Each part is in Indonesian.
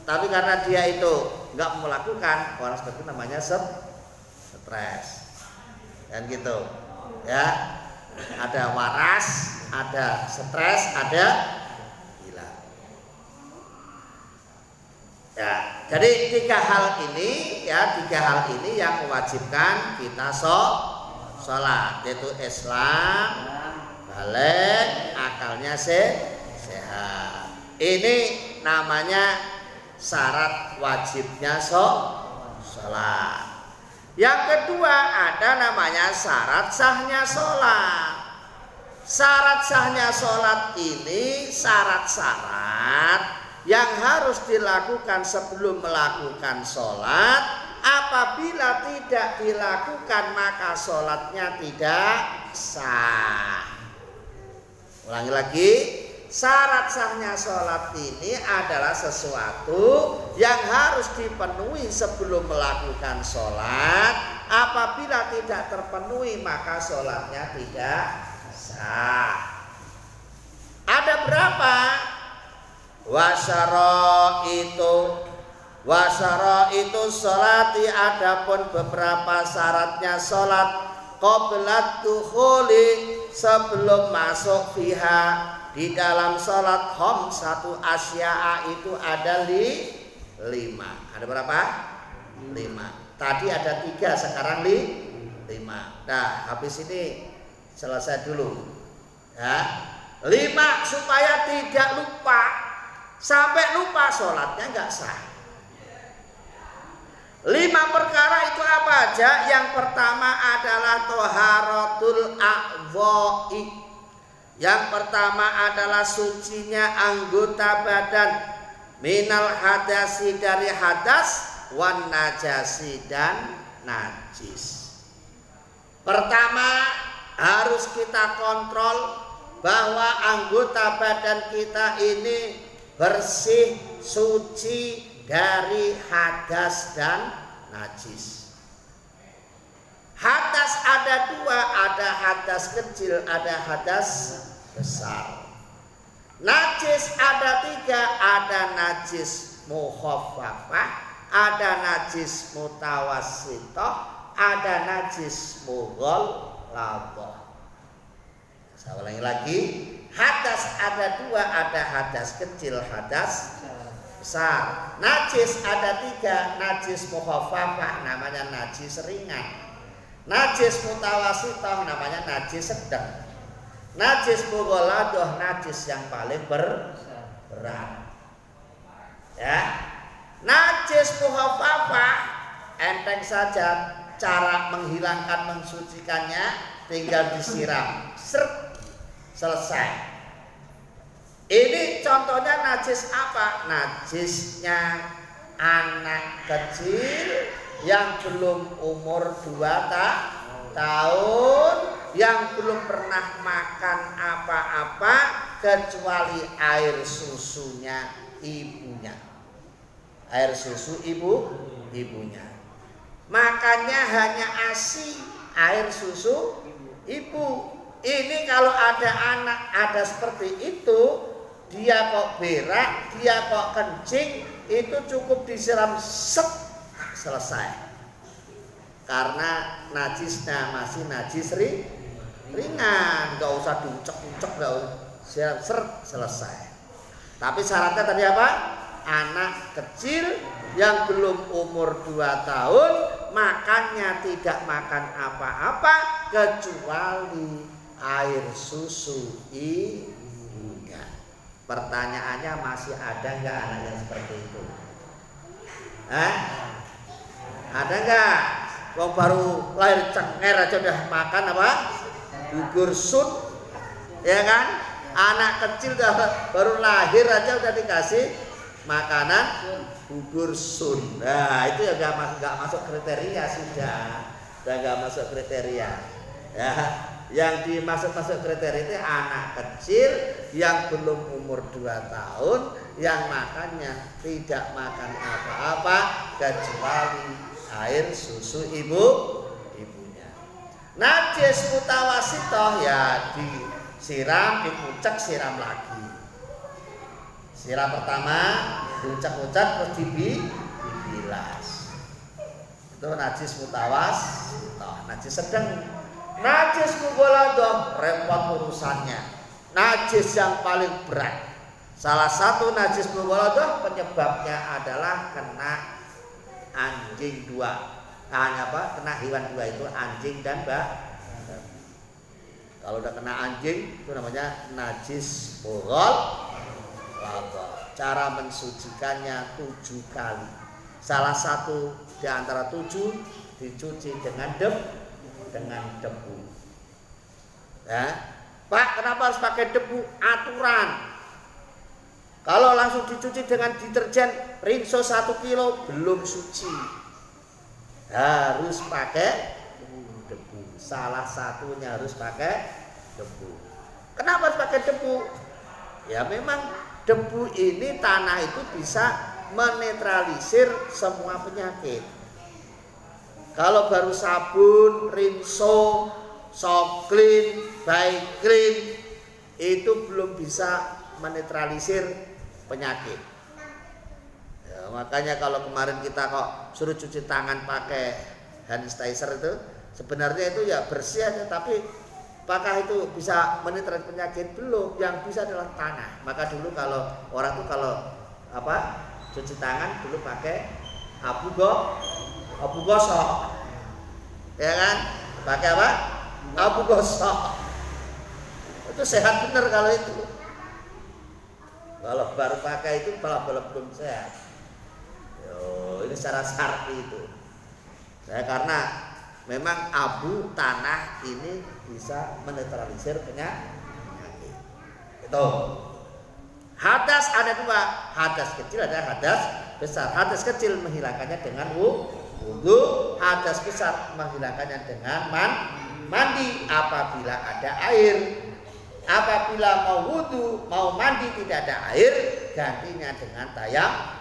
Tapi karena dia itu nggak melakukan, orang seperti itu namanya stres. Dan gitu. Ya. Ada waras, ada stres, ada gila. Ya, jadi tiga hal ini yang mewajibkan kita sholat, yaitu Islam, balik, akalnya sehat. Ini namanya syarat wajibnya sholat. Yang kedua ada namanya syarat sahnya sholat. Syarat sahnya sholat ini syarat-syarat yang harus dilakukan sebelum melakukan sholat. Apabila tidak dilakukan maka sholatnya tidak sah. Ulangi lagi. Syarat sahnya sholat ini adalah sesuatu yang harus dipenuhi sebelum melakukan sholat. Apabila tidak terpenuhi maka sholatnya tidak sah. Ada berapa? Wasyara itu sholati, adapun beberapa syaratnya sholat. Qablat dukhuli, sebelum masuk fiha, di dalam sholat satu asya'a itu ada 5. Ada berapa? 5. Tadi ada 3, sekarang 5. Nah, habis ini selesai dulu. Ya. 5 supaya tidak lupa. Sampai lupa sholatnya nggak sah. 5 perkara itu apa aja? Yang pertama adalah toharatul a'dha'i. Yang pertama adalah sucinya anggota badan, minal hadasi, dari hadas, wan najasi, dan najis. Pertama harus kita kontrol bahwa anggota badan kita ini bersih, suci dari hadas dan najis. Hadas ada 2, ada hadas kecil, ada hadas besar. Najis ada 3, ada najis mukhaffafah, ada najis mutawassithah, ada najis mughalladhah. Saya ulangi lagi. Hadas ada 2, ada hadas kecil, hadas besar. Najis ada 3, najis mukhaffafah namanya najis ringan. Najis mutawassithah namanya najis sedang. Najis mughalladhah najis yang paling berat. Ya. Najis mukhaffafah enteng saja, cara menghilangkan, mensucikannya tinggal disiram. Selesai. Ini contohnya najis apa? Najisnya anak kecil yang belum umur 2 tahun, yang belum pernah makan apa-apa kecuali air susunya ibunya. Air susu ibunya. Makannya hanya ASI, air susu ibu. Ini kalau ada anak ada seperti itu, dia kok berak, dia kok kencing, itu cukup disiram selesai. Karena najisnya masih najis ringan, nggak usah diucek-ucek, nggak usah, selesai. Tapi syaratnya tadi apa? Anak kecil yang belum umur 2 tahun makannya tidak makan apa-apa kecuali air susu ibunya. Pertanyaannya, masih ada nggak anak yang seperti itu? Ada nggak? Wong baru lahir cenger aja udah makan apa? Bubur sun, ya kan? Anak kecil baru lahir aja udah dikasih makanan bubur sun. Nah itu ya nggak masuk kriteria, sudah nggak masuk kriteria. Ya, yang dimasuk kriteria itu anak kecil yang belum umur 2 tahun yang makannya tidak makan apa-apa kecuali air susu ibunya. Najis mutawassithah ya disiram, dipucek, siram lagi. Siram pertama, diucap-ucap terus dibilas. Itu najis mutawas, najis sedang. Najis mughaladah repot urusannya. Najis yang paling berat. Salah satu najis mughaladah penyebabnya adalah kena anjing dua. Kena hewan dua itu anjing dan babi. Kalau udah kena anjing itu namanya najis mughaladah. Cara mensucikannya 7 kali. Salah satu di antara 7 dicuci dengan debu. Ya. Pak, kenapa harus pakai debu? Aturan. Kalau langsung dicuci dengan deterjen rinso 1 kilo belum suci. Harus pakai debu. Salah satunya harus pakai debu. Kenapa harus pakai debu? Ya memang debu ini, tanah itu bisa menetralisir semua penyakit. Kalau baru sabun, rinso, soft clean, bike clean itu belum bisa menetralisir penyakit. Ya, makanya kalau kemarin kita kok suruh cuci tangan pakai hand sanitizer itu sebenarnya itu ya bersih aja, tapi apakah itu bisa menetralisir penyakit? Belum. Yang bisa adalah tanah. Maka dulu kalau orang tuh kalau cuci tangan dulu pakai abu gosok, ya kan? Pakai apa? Abu gosok. Itu sehat bener kalau itu. Kalau baru pakai itu malah belum sehat. Ini secara syar'i itu. Karena memang abu tanah ini bisa menetralisir penyakit. Itu. Hadas ada 2. Hadas kecil ada hadas besar. Hadas kecil menghilangkannya dengan wudu. Hadas besar menghilangkannya dengan mandi apabila ada air. Apabila mau wudu, mau mandi tidak ada air, gantinya dengan tayamum.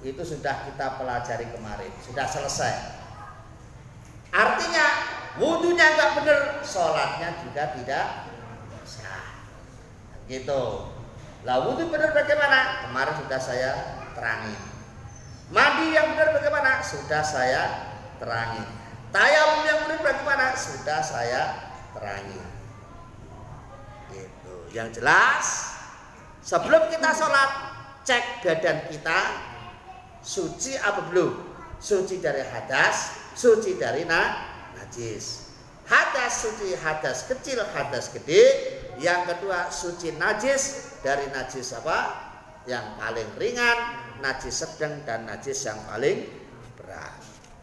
Itu sudah kita pelajari kemarin, sudah selesai. Artinya wudunya nggak benar, sholatnya juga tidak sah. Gitu. Lah wudu benar bagaimana? Kemarin sudah saya terangin. Mandi yang benar bagaimana? Sudah saya terangin. Tayamum yang benar bagaimana? Sudah saya terangin. Gitu. Yang jelas, sebelum kita sholat, cek badan kita suci apa belum? Suci dari hadas, suci dari najis. Hadas suci, hadas kecil, hadas gede. Yang kedua suci najis, dari najis apa? Yang paling ringan, najis sedang, dan najis yang paling berat.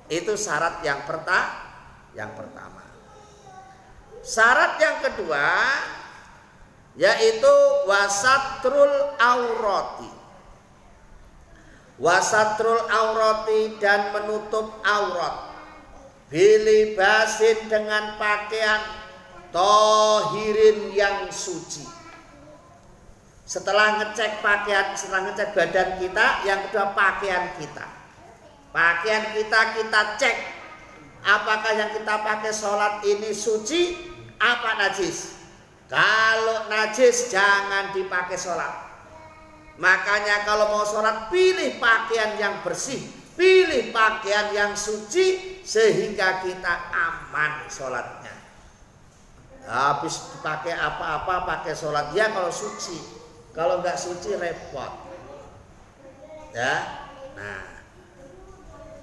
Itu syarat yang pertama. Syarat yang kedua yaitu wasatrul aurati. Wasatrul aurati, dan menutup aurat. Bilibasin, dengan pakaian tohirin yang suci. Setelah ngecek pakaian, setelah ngecek badan kita, yang kedua pakaian kita. Pakaian kita cek apakah yang kita pakai sholat ini suci apa najis. Kalau najis jangan dipakai sholat. Makanya kalau mau sholat pilih pakaian yang bersih, pilih pakaian yang suci, sehingga kita aman sholatnya. Habis dipakai apa-apa pakai sholat ya kalau suci. Kalau nggak suci repot. Ya.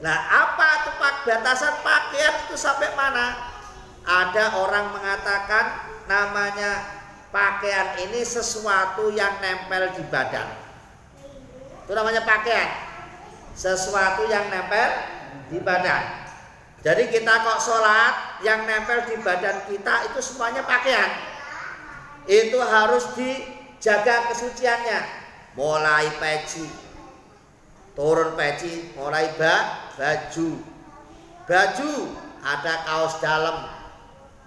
Nah apa tuh batasan pakaian itu sampai mana? Ada orang mengatakan namanya pakaian ini sesuatu yang nempel di badan. Itu namanya pakaian. Sesuatu yang nempel di badan. Jadi kita kok sholat, yang nempel di badan kita itu semuanya pakaian. Itu harus dijaga kesuciannya. Mulai peci, turun peci, mulai baju, ada kaos dalam.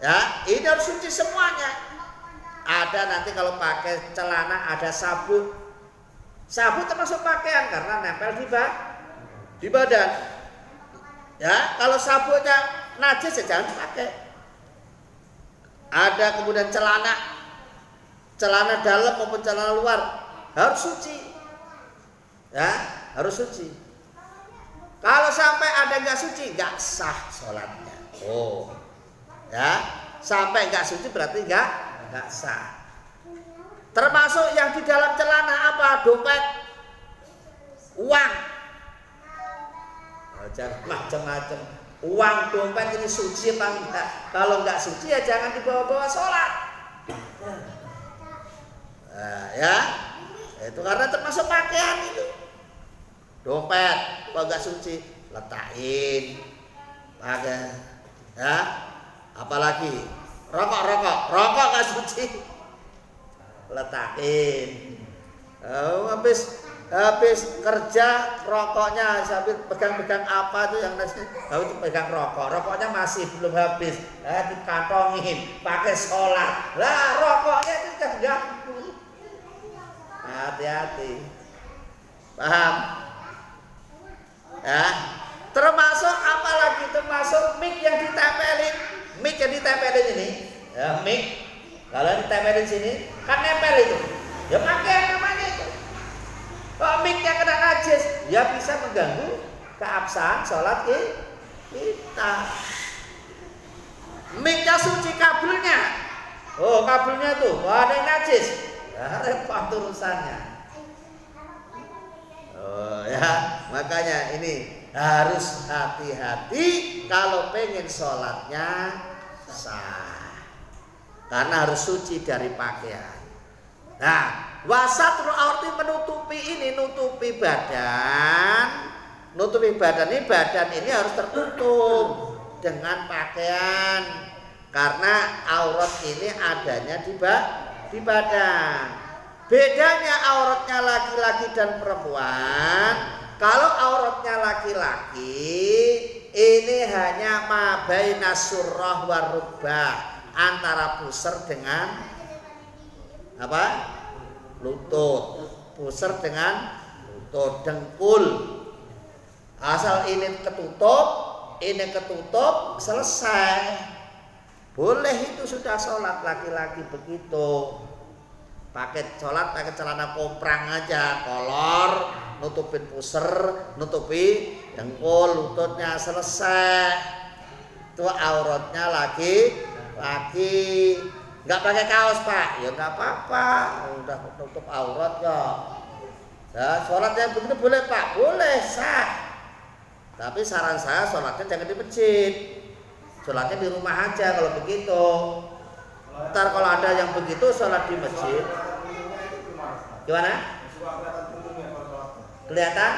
Ya, ini harus suci semuanya. Ada nanti kalau pakai celana ada sabun. Sabun termasuk pakaian karena nempel di badan. Ya, kalau sabunnya najis ya jangan dipakai. Ada kemudian celana dalam maupun celana luar harus suci. Ya, harus suci. Kalau sampai ada nggak suci, nggak sah sholatnya. Oh, ya, sampai nggak suci berarti nggak sah. Termasuk yang di dalam celana apa? Dompet, uang. Oh, jangan macam-macam. Uang, dompet ini suci apa enggak? Kalau nggak suci ya jangan dibawa-bawa sholat. Nah, ya, itu karena termasuk pakaian itu. Dompet, kalau nggak suci, letakin, pakai, ya. Apalagi rokok nggak suci, letakin. Oh, habis kerja rokoknya sambil pegang-pegang apa tuh yang nasi, itu pegang rokoknya masih belum habis, dikantongin, pakai sholat, lah rokoknya itu ganggu. Hati-hati, paham? Ya, termasuk apalagi termasuk mic yang ditempelin ini, ya mic kalau ditempelin sini kan nempel itu, ya pakai namanya itu. Kalau mic-nya kena najis, ya bisa mengganggu keabsahan sholat kita. Mic-nya suci kabelnya, oh kabelnya tuh ada yang najis, ya repot urusannya. Oh ya, makanya ini harus hati-hati kalau pengen sholatnya sah, karena harus suci dari pakaian. Nah, wasatrul aurati nutupi badan ini harus tertutup dengan pakaian, karena aurat ini adanya di badan. Bedanya auratnya laki-laki dan perempuan, kalau auratnya laki-laki ini hanya ma baina surrah wa rukbah, antara pusar dengan apa? Lutut. Pusar dengan lutut, dengkul. Asal ini ketutup, selesai. Boleh itu sudah sholat laki-laki begitu. Pakai sholat pakai celana komprang aja, kolor, nutupin pusar, nutupi dengkul, lututnya, selesai. Itu auratnya laki. Nggak pakai kaos pak, ya nggak apa-apa, udah tutup aurat kok. Ya, sholat yang begitu boleh pak, boleh sah. Tapi saran saya sholatnya jangan di masjid, sholatnya di rumah aja kalau begitu. Ntar kalau ada yang begitu sholat di masjid, gimana? Kelihatan?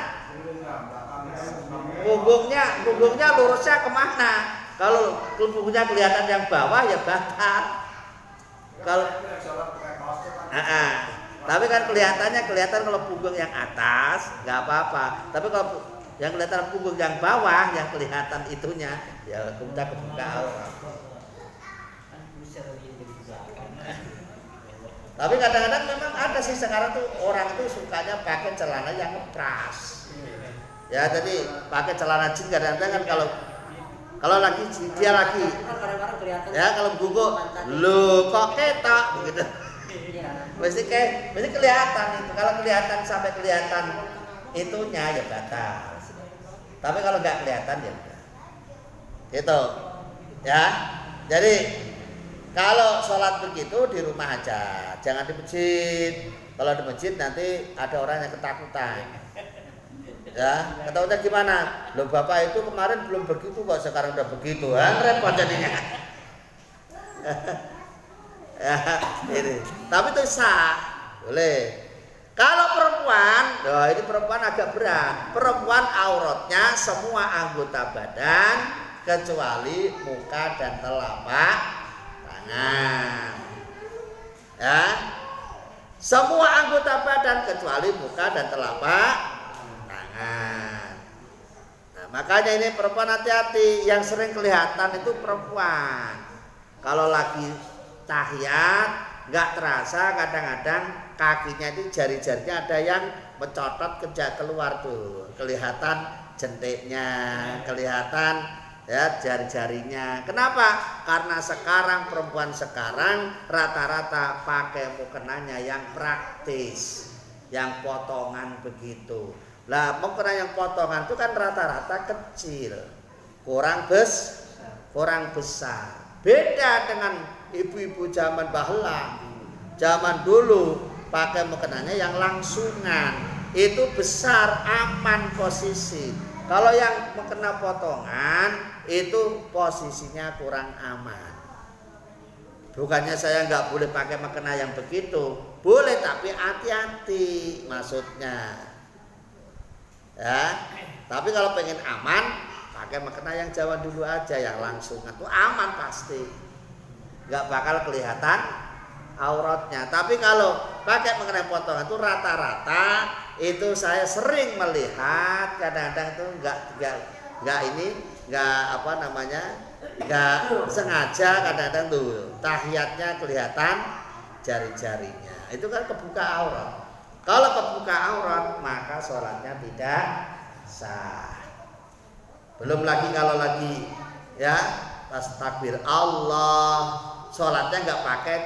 Punggungnya lurusnya kemana? Kalau punggungnya kelihatan yang bawah ya batal. Kalau tapi kan kelihatan kalau punggung yang atas nggak apa-apa. Tapi kalau yang kelihatan punggung yang bawah, yang kelihatan itunya ya udah kebuka aurat. Tapi kadang-kadang memang ada sih sekarang tuh orang tuh sukanya pakai celana yang ngepras. Ya jadi pakai celana jeans kadang-kadang kan kalau lagi dia lagi ya kalau bungkuk lu kok ketok begitu. Mesti kelihatan itu. Kalau kelihatan sampai kelihatan itunya ya batal. Tapi kalau nggak kelihatan ya enggak. Gitu. Ya. Jadi kalau sholat begitu di rumah aja, jangan di masjid. Kalau di masjid nanti ada orang yang ketakutan. Ya, ketakutan gimana? Loh bapak itu kemarin belum begitu kok sekarang udah begitu. Repot jadinya. Ya, ini. Tapi itu sah, boleh. Kalau perempuan, ini perempuan agak berat. Perempuan auratnya semua anggota badan kecuali muka dan telapak tangan. Ya. Semua anggota badan kecuali muka dan telapak tangan. Nah, makanya ini perempuan hati-hati, yang sering kelihatan itu perempuan. Kalau lagi tahiyat nggak terasa kadang-kadang kakinya itu jari-jarinya ada yang mencotot keluar tuh, kelihatan jentiknya, kelihatan ya jari-jarinya. Kenapa? Karena sekarang perempuan sekarang rata-rata pakai mukenanya yang praktis, yang potongan begitu. Lah mukena yang potongan itu kan rata-rata kecil, kurang besar. Beda dengan ibu-ibu zaman bahla. Zaman dulu pakai mukenanya yang langsungan. Itu besar, aman posisi. Kalau yang mukena potongan itu posisinya kurang aman. Bukannya saya nggak boleh pakai mukena yang begitu, boleh tapi hati-hati maksudnya. Ya, tapi kalau pengen aman pakai mukena yang Jawa dulu aja, yang langsung itu aman pasti, nggak bakal kelihatan auratnya. Tapi kalau pakai mukena potongan itu rata-rata itu saya sering melihat kadang-kadang itu nggak sengaja kadang-kadang tuh tahiyatnya kelihatan jari-jarinya, itu kan kebuka aurat. Kalau kebuka aurat maka sholatnya tidak sah. Belum lagi kalau lagi ya pas takbir Allah, sholatnya nggak pakai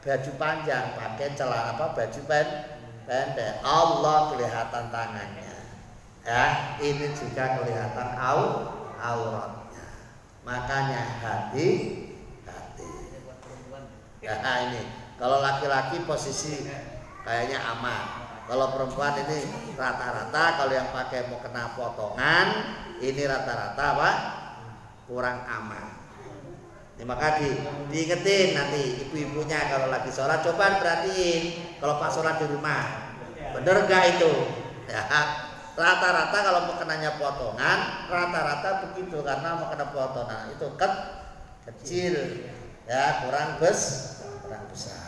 baju panjang, pakai celana baju pendek, Allah kelihatan tangannya. Ya, ini juga kelihatan auratnya. Makanya hati-hati. Ya ini kalau laki-laki posisi kayaknya aman. Kalau perempuan ini rata-rata kalau yang pakai mau kena potongan ini rata-rata apa? Kurang aman. Ya, maka diingetin nanti ibu-ibunya kalau lagi sholat coba perhatiin kalau pas sholat di rumah bener gak itu? Ya, rata-rata kalau mau kenanya potongan rata-rata begitu karena mau kena potongan itu kecil ya kurang besar.